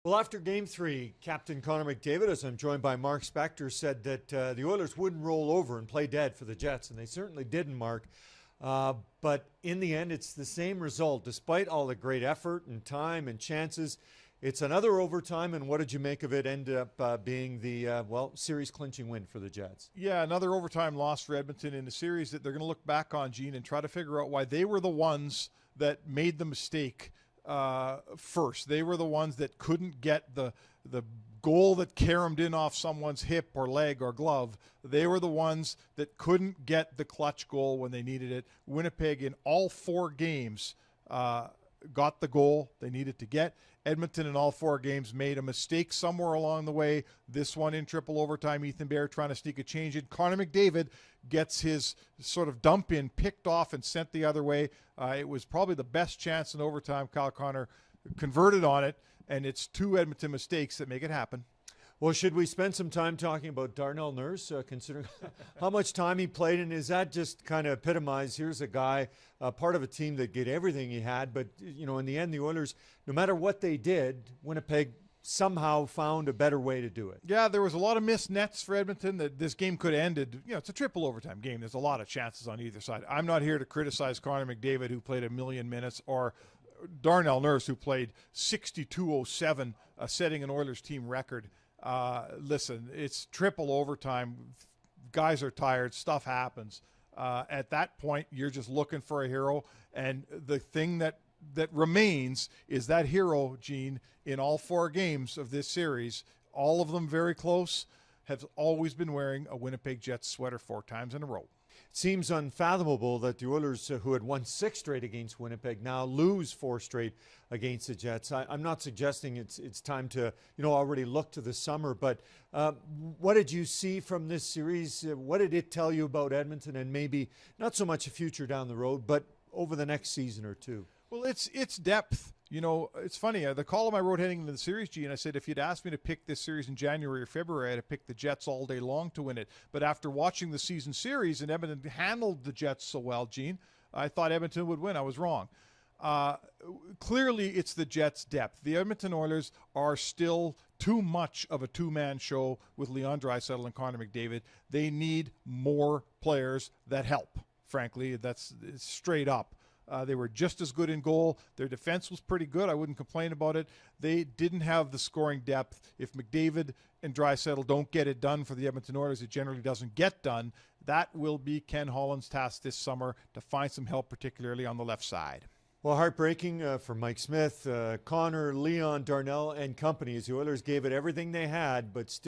Well, after Game 3, Captain Connor McDavid, as I'm joined by Mark Spector, said that the Oilers wouldn't roll over and play dead for the Jets, and they certainly didn't, Mark. But in the end, it's the same result. Despite all the great effort and time and chances, it's another overtime, and what did you make of it? Ended up being the, series-clinching win for the Jets. Yeah, another overtime loss for Edmonton in a series that they're going to look back on, Gene, and try to figure out why they were the ones that made the mistake first. They were the ones that couldn't get the goal that caromed in off someone's hip or leg or glove. They were the ones that couldn't get the clutch goal when they needed it. Winnipeg in all four games got the goal they needed to get. Edmonton in all four games made a mistake somewhere along the way. This one in triple overtime, Ethan Bear trying to sneak a change in. Connor McDavid gets his sort of dump in picked off and sent the other way. It was probably the best chance in overtime. Kyle Connor converted on it, and it's two Edmonton mistakes that make it happen. Well, should we spend some time talking about Darnell Nurse, considering how much time he played? And is that just kind of epitomized, here's a guy, part of a team that did everything he had, but, you know, in the end, the Oilers, no matter what they did, Winnipeg somehow found a better way to do it. Yeah, there was a lot of missed nets for Edmonton that this game could have ended. You know, it's a triple overtime game. There's a lot of chances on either side. I'm not here to criticize Connor McDavid, who played 1,000,000 minutes, or Darnell Nurse, who played 62:07, setting an Oilers team record. Listen, it's triple overtime. Guys are tired. Stuff happens. At that point, you're just looking for a hero. And the thing that remains is that hero, Gene, in all four games of this series, all of them very close, have always been wearing a Winnipeg Jets sweater 4 times in a row. It seems unfathomable that the Oilers, who had won 6 straight against Winnipeg, now lose 4 straight against the Jets. I'm not suggesting it's time to, already look to the summer, but what did you see from this series? What did it tell you about Edmonton, and maybe not so much a future down the road, but over the next season or two? Well, it's depth. You know, it's funny. The column I wrote heading into the series, G, and I said if you'd asked me to pick this series in January or February, I'd have picked the Jets all day long to win it. But after watching the season series and Edmonton handled the Jets so well, Gene, I thought Edmonton would win. I was wrong. Clearly, it's the Jets' depth. The Edmonton Oilers are still too much of a two-man show with Leon Draisaitl and Connor McDavid. They need more players that help, frankly. That's straight up. They were just as good in goal. Their defense was pretty good. I wouldn't complain about it. They didn't have the scoring depth. If McDavid and Draisaitl don't get it done for the Edmonton Oilers, it generally doesn't get done. That will be Ken Holland's task this summer, to find some help, particularly on the left side. Well, heartbreaking for Mike Smith, Connor, Leon, Darnell, and company, as the Oilers gave it everything they had, but still